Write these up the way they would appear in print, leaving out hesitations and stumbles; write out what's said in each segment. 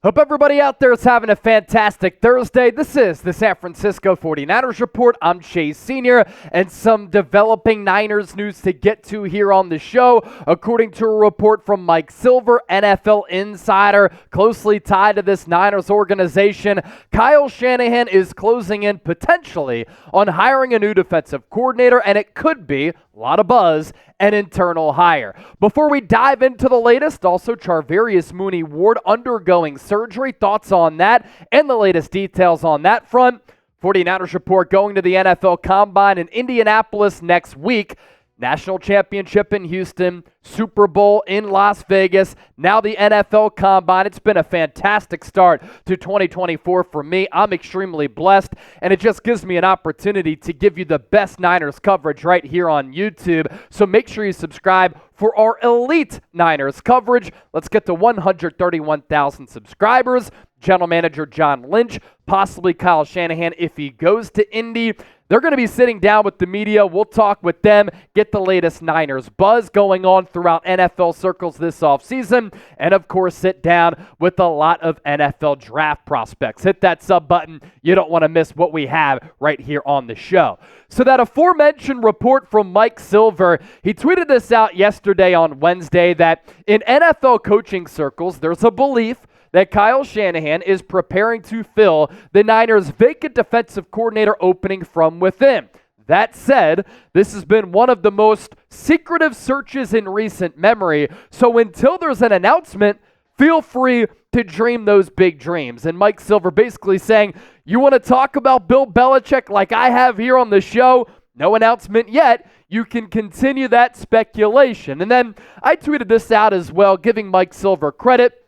Hope everybody out there is having a fantastic Thursday. This is the San Francisco 49ers Report. I'm Chase Sr. and some developing Niners news to get to here on the show. According to a report from Mike Silver, NFL insider, closely tied to this Niners organization, Kyle Shanahan is closing in potentially on hiring a new defensive coordinator, and it could be, a lot of buzz, an internal hire. Before we dive into the latest, also Charvarius Mooney-Ward undergoing surgery. Thoughts on that and the latest details on that front. 49ers Report going to the NFL Combine in Indianapolis next week. National Championship in Houston, Super Bowl in Las Vegas, now the NFL Combine. It's been a fantastic start to 2024 for me. I'm extremely blessed, and it just gives me an opportunity to give you the best Niners coverage right here on YouTube. So make sure you subscribe for our elite Niners coverage. Let's get to 131,000 subscribers. General Manager John Lynch, possibly Kyle Shanahan if he goes to Indy. They're going to be sitting down with the media. We'll talk with them, get the latest Niners buzz going on throughout NFL circles this offseason, and of course sit down with a lot of NFL draft prospects. Hit that sub button. You don't want to miss what we have right here on the show. So that aforementioned report from Mike Silver, he tweeted this out yesterday on Wednesday that in NFL coaching circles, there's a belief that Kyle Shanahan is preparing to fill the Niners' vacant defensive coordinator opening from within. That said, this has been one of the most secretive searches in recent memory, so until there's an announcement, feel free to dream those big dreams. And Mike Silver basically saying, you want to talk about Bill Belichick like I have here on the show? No announcement yet. You can continue that speculation. And then I tweeted this out as well, giving Mike Silver credit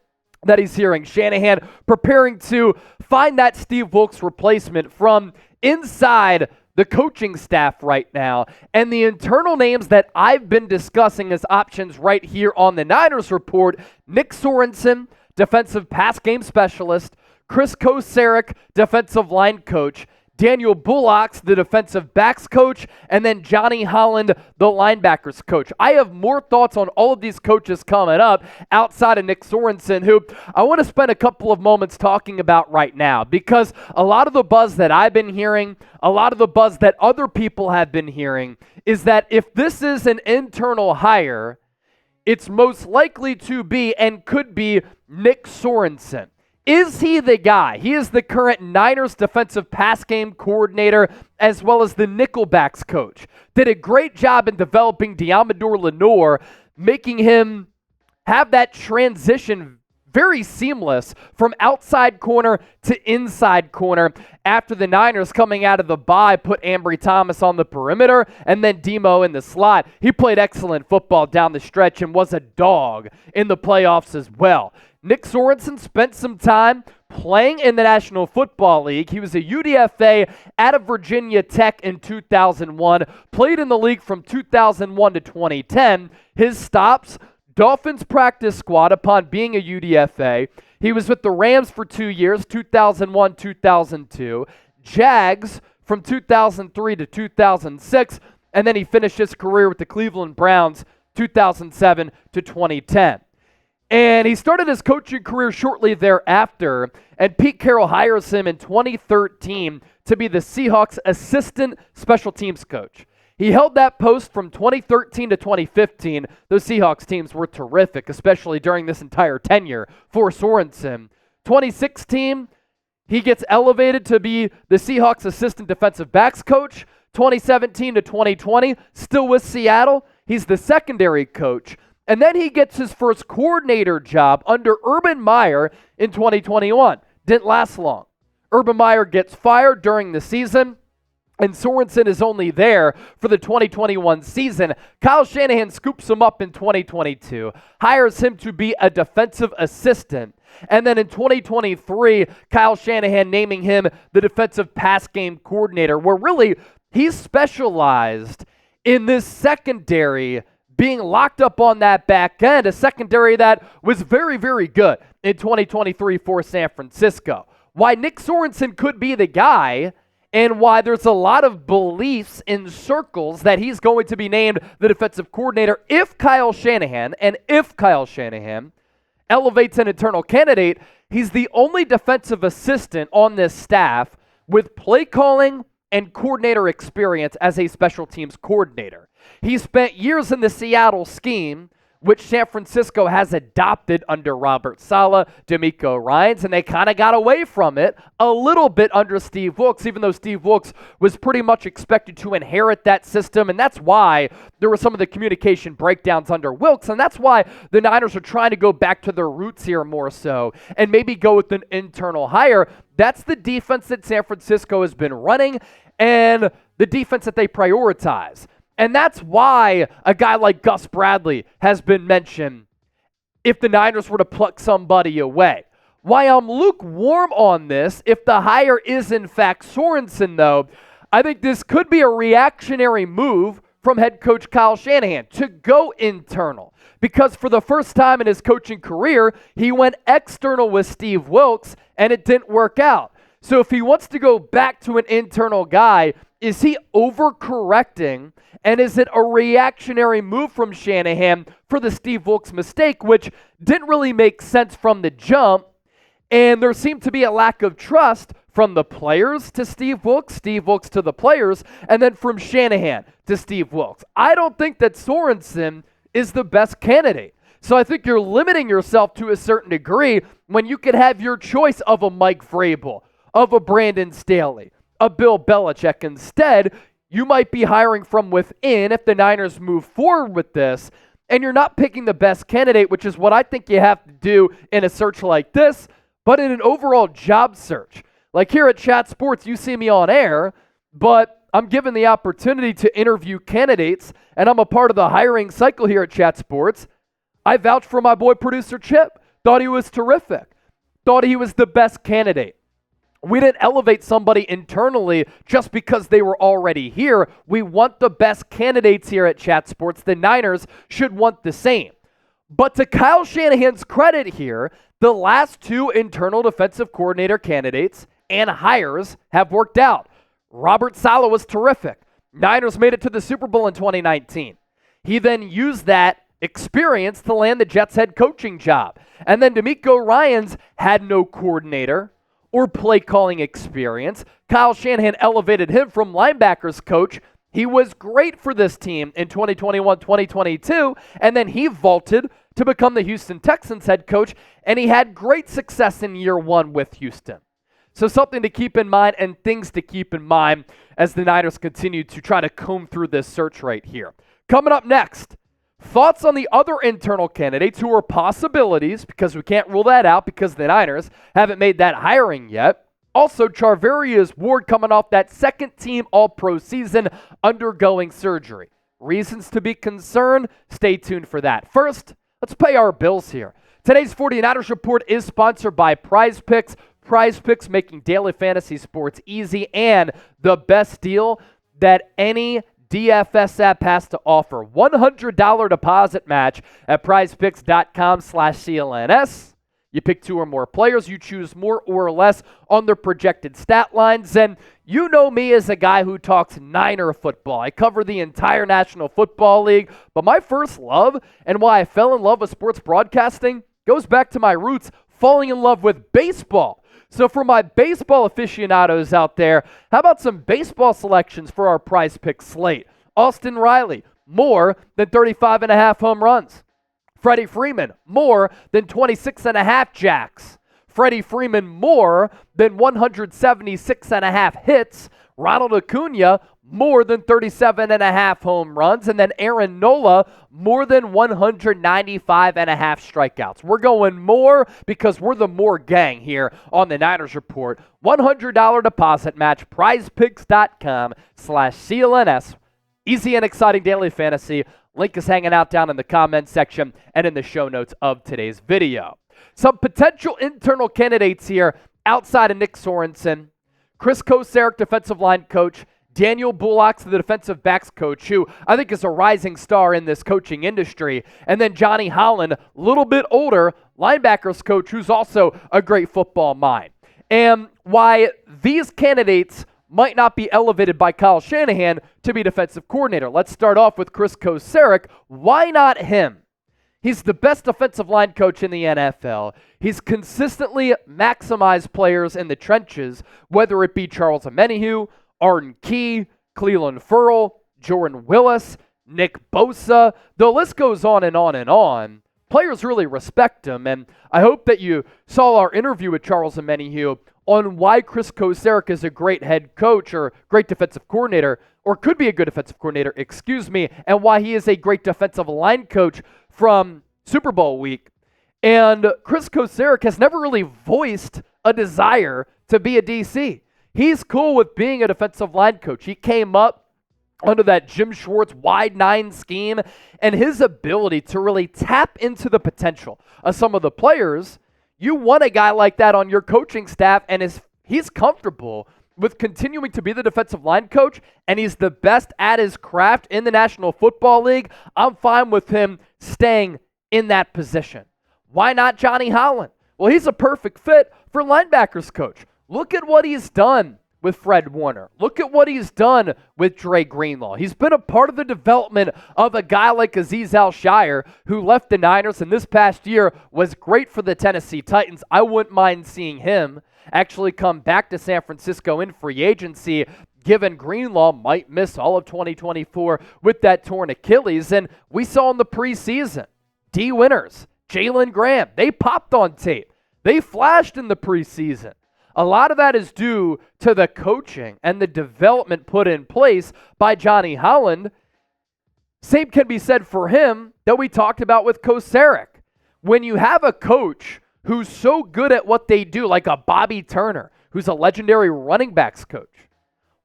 that he's hearing Shanahan preparing to find that Steve Wilks replacement from inside the coaching staff right now. And the internal names that I've been discussing as options right here on the Niners Report: Nick Sorensen, defensive pass game specialist; Chris Kocurek, defensive line coach; Daniel Bullocks, the defensive backs coach; and then Johnny Holland, the linebackers coach. I have more thoughts on all of these coaches coming up outside of Nick Sorensen, who I want to spend a couple of moments talking about right now, because a lot of the buzz that I've been hearing, a lot of the buzz that other people have been hearing, is that if this is an internal hire, it's most likely to be and could be Nick Sorensen. Is he the guy? He is the current Niners defensive pass game coordinator as well as the nickelbacks coach. Did a great job in developing Deommodore Lenoir, making him have that transition very seamless from outside corner to inside corner after the Niners coming out of the bye put Ambry Thomas on the perimeter and then Demo in the slot. He played excellent football down the stretch and was a dog in the playoffs as well. Nick Sorensen spent some time playing in the National Football League. He was a UDFA out of Virginia Tech in 2001, played in the league from 2001 to 2010. His stops: Dolphins practice squad upon being a UDFA. He was with the Rams for 2 years, 2001, 2002. Jags from 2003 to 2006. And then he finished his career with the Cleveland Browns 2007 to 2010. And he started his coaching career shortly thereafter, and Pete Carroll hires him in 2013 to be the Seahawks assistant special teams coach. He held that post from 2013 to 2015. Those Seahawks teams were terrific, especially during this entire tenure for Sorensen. 2016, he gets elevated to be the Seahawks assistant defensive backs coach. 2017 to 2020, still with Seattle, he's the secondary coach. And then he gets his first coordinator job under Urban Meyer in 2021. Didn't last long. Urban Meyer gets fired during the season, and Sorensen is only there for the 2021 season. Kyle Shanahan scoops him up in 2022, hires him to be a defensive assistant. And then in 2023, Kyle Shanahan naming him the defensive pass game coordinator, where really he's specialized in this secondary being locked up on that back end, a secondary that was very, very good in 2023 for San Francisco. Why Nick Sorensen could be the guy, and why there's a lot of beliefs in circles that he's going to be named the defensive coordinator if Kyle Shanahan elevates an internal candidate, he's the only defensive assistant on this staff with play calling and coordinator experience as a special teams coordinator. He spent years in the Seattle scheme, which San Francisco has adopted under Robert Saleh, DeMeco Ryans, and they kind of got away from it a little bit under Steve Wilks, even though Steve Wilks was pretty much expected to inherit that system, and that's why there were some of the communication breakdowns under Wilks, and that's why the Niners are trying to go back to their roots here more so, and maybe go with an internal hire. That's the defense that San Francisco has been running, and the defense that they prioritize. And that's why a guy like Gus Bradley has been mentioned if the Niners were to pluck somebody away. Why I'm lukewarm on this, if the hire is in fact Sorensen, though, I think this could be a reactionary move from head coach Kyle Shanahan to go internal. Because for the first time in his coaching career, he went external with Steve Wilks, and it didn't work out. So if he wants to go back to an internal guy, is he overcorrecting? And is it a reactionary move from Shanahan for the Steve Wilks mistake, which didn't really make sense from the jump? And there seemed to be a lack of trust from the players to Steve Wilks to the players, and then from Shanahan to Steve Wilks. I don't think that Sorensen is the best candidate. So I think you're limiting yourself to a certain degree when you could have your choice of a Mike Vrabel, of a Brandon Staley, a Bill Belichick. Instead, you might be hiring from within if the Niners move forward with this, and you're not picking the best candidate, which is what I think you have to do in a search like this, but in an overall job search. Like here at Chat Sports, you see me on air, but I'm given the opportunity to interview candidates, and I'm a part of the hiring cycle here at Chat Sports. I vouched for my boy producer Chip, thought he was terrific, thought he was the best candidate. We didn't elevate somebody internally just because they were already here. We want the best candidates here at Chat Sports. The Niners should want the same. But to Kyle Shanahan's credit here, the last two internal defensive coordinator candidates and hires have worked out. Robert Saleh was terrific. Niners made it to the Super Bowl in 2019. He then used that experience to land the Jets head coaching job. And then DeMeco Ryans had no coordinator or play calling experience. Kyle Shanahan elevated him from linebackers coach. He was great for this team in 2021, 2022, and then he vaulted to become the Houston Texans head coach, and he had great success in year one with Houston. So something to keep in mind and things to keep in mind as the Niners continue to try to comb through this search right here. Coming up next, thoughts on the other internal candidates who are possibilities, because we can't rule that out because the Niners haven't made that hiring yet. Also, Charvarius Ward coming off that second-team All-Pro season undergoing surgery. Reasons to be concerned? Stay tuned for that. First, let's pay our bills here. Today's 49ers Report is sponsored by Prize Picks. Prize Picks making daily fantasy sports easy and the best deal that any DFS app has to offer. $100 deposit match at prizepicks.com/CLNS. You pick two or more players. You choose more or less on their projected stat lines. And you know me as a guy who talks Niner football. I cover the entire National Football League. But my first love and why I fell in love with sports broadcasting goes back to my roots falling in love with baseball. So for my baseball aficionados out there, how about some baseball selections for our Prize Picks slate? Austin Riley, more than 35.5 home runs. Freddie Freeman, more than 26.5 jacks. Freddie Freeman, more than 176.5 hits. Ronald Acuna, more than 37.5 home runs. And then Aaron Nola, more than 195.5 strikeouts. We're going more because we're the more gang here on the Niners Report. $100 deposit match, prizepicks.com/CLNS. Easy and exciting daily fantasy. Link is hanging out down in the comments section and in the show notes of today's video. Some potential internal candidates here outside of Nick Sorensen. Chris Kocurek, defensive line coach. Daniel Bullock's the defensive backs coach, who I think is a rising star in this coaching industry. And then Johnny Holland, a little bit older, linebackers coach, who's also a great football mind. And why these candidates might not be elevated by Kyle Shanahan to be defensive coordinator. Let's start off with Chris Kocurek. Why not him? He's the best offensive line coach in the NFL. He's consistently maximized players in the trenches, whether it be Charles Omenihu, Arden Key, Cleveland Ferrell, Jordan Willis, Nick Bosa. The list goes on and on and on. Players really respect him, and I hope that you saw our interview with Charles Omenihu on why Chris Kocurek is a great head coach or great defensive coordinator, or could be a good defensive coordinator, and why he is a great defensive line coach from Super Bowl week. And Chris Kocurek has never really voiced a desire to be a DC. He's cool with being a defensive line coach. He came up under that Jim Schwartz wide nine scheme, and his ability to really tap into the potential of some of the players. You want a guy like that on your coaching staff, and he's comfortable with continuing to be the defensive line coach, and he's the best at his craft in the National Football League. I'm fine with him staying in that position. Why not Johnny Holland? Well, he's a perfect fit for linebackers coach. Look at what he's done with Fred Warner. Look at what he's done with Dre Greenlaw. He's been a part of the development of a guy like Azeez Al-Shaair, who left the Niners and this past year was great for the Tennessee Titans. I wouldn't mind seeing him actually come back to San Francisco in free agency, given Greenlaw might miss all of 2024 with that torn Achilles. And we saw in the preseason, D. Winters, Jalen Graham, they popped on tape. They flashed in the preseason. A lot of that is due to the coaching and the development put in place by Johnny Holland. Same can be said for him that we talked about with Kocurek. When you have a coach who's so good at what they do, like a Bobby Turner, who's a legendary running backs coach,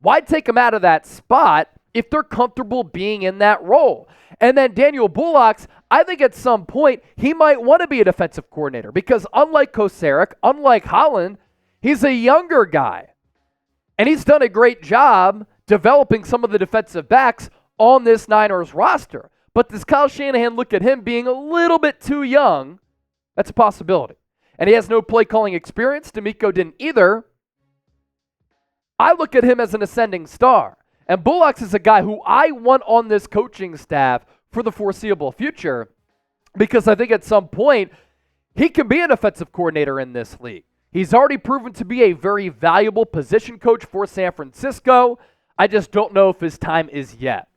why take him out of that spot if they're comfortable being in that role? And then Daniel Bullock's, I think at some point he might want to be a defensive coordinator because unlike Kocurek, unlike Holland, he's a younger guy. And he's done a great job developing some of the defensive backs on this Niners roster. But does Kyle Shanahan look at him being a little bit too young? That's a possibility. And he has no play calling experience. D'Amico didn't either. I look at him as an ascending star. And Bullocks is a guy who I want on this coaching staff for the foreseeable future because I think at some point he can be an offensive coordinator in this league. He's already proven to be a very valuable position coach for San Francisco. I just don't know if his time is yet.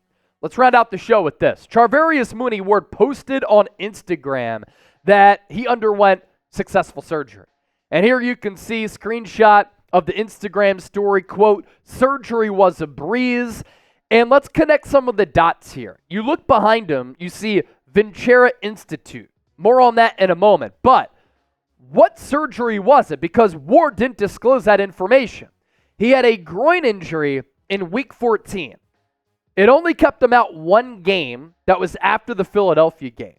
Let's round out the show with this. Charvarius Mooney-Ward posted on Instagram that he underwent successful surgery. And here you can see a screenshot of the Instagram story, quote, "Surgery was a breeze." And let's connect some of the dots here. You look behind him, you see Ventura Institute. More on that in a moment. But what surgery was it? Because Ward didn't disclose that information. He had a groin injury in week 14. It only kept him out one game. That was after the Philadelphia game.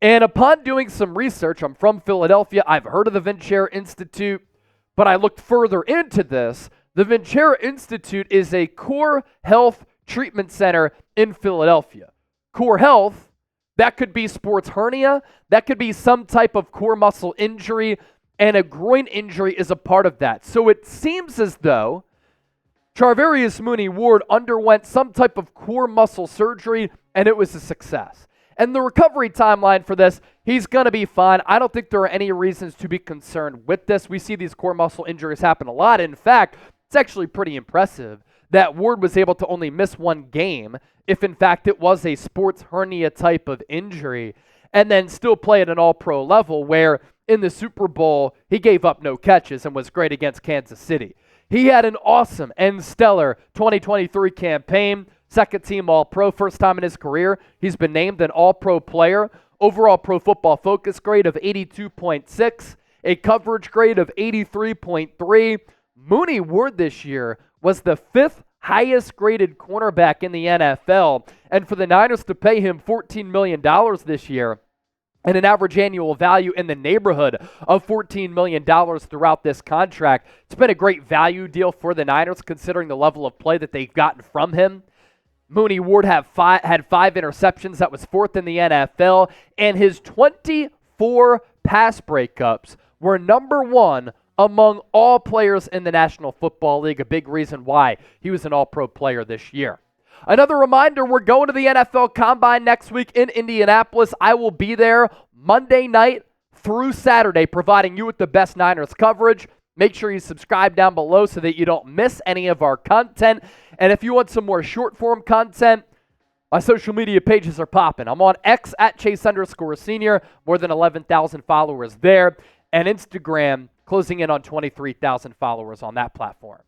And upon doing some research, I'm from Philadelphia. I've heard of the Ventura Institute, but I looked further into this. The Ventura Institute is a core health treatment center in Philadelphia. Core health, that could be sports hernia, that could be some type of core muscle injury, and a groin injury is a part of that. So it seems as though Charvarius Mooney-Ward underwent some type of core muscle surgery, and it was a success. And the recovery timeline for this, he's going to be fine. I don't think there are any reasons to be concerned with this. We see these core muscle injuries happen a lot. In fact, it's actually pretty impressive that Ward was able to only miss one game if, in fact, it was a sports hernia type of injury, and then still play at an all-pro level where in the Super Bowl, he gave up no catches and was great against Kansas City. He had an awesome and stellar 2023 campaign. Second team All-Pro, first time in his career. He's been named an All-Pro player. Overall Pro Football Focus grade of 82.6. A coverage grade of 83.3. Mooney-Ward this year was the fifth highest graded cornerback in the NFL. And for the Niners to pay him $14 million this year and an average annual value in the neighborhood of $14 million throughout this contract, it's been a great value deal for the Niners considering the level of play that they've gotten from him. Mooney-Ward had five interceptions. That was fourth in the NFL. And his 24 pass breakups were number one among all players in the National Football League. A big reason why he was an all-pro player this year. Another reminder, we're going to the NFL Combine next week in Indianapolis. I will be there Monday night through Saturday, providing you with the best Niners coverage. Make sure you subscribe down below so that you don't miss any of our content. And if you want some more short-form content, my social media pages are popping. I'm on X at Chase_Senior, more than 11,000 followers there, and Instagram closing in on 23,000 followers on that platform.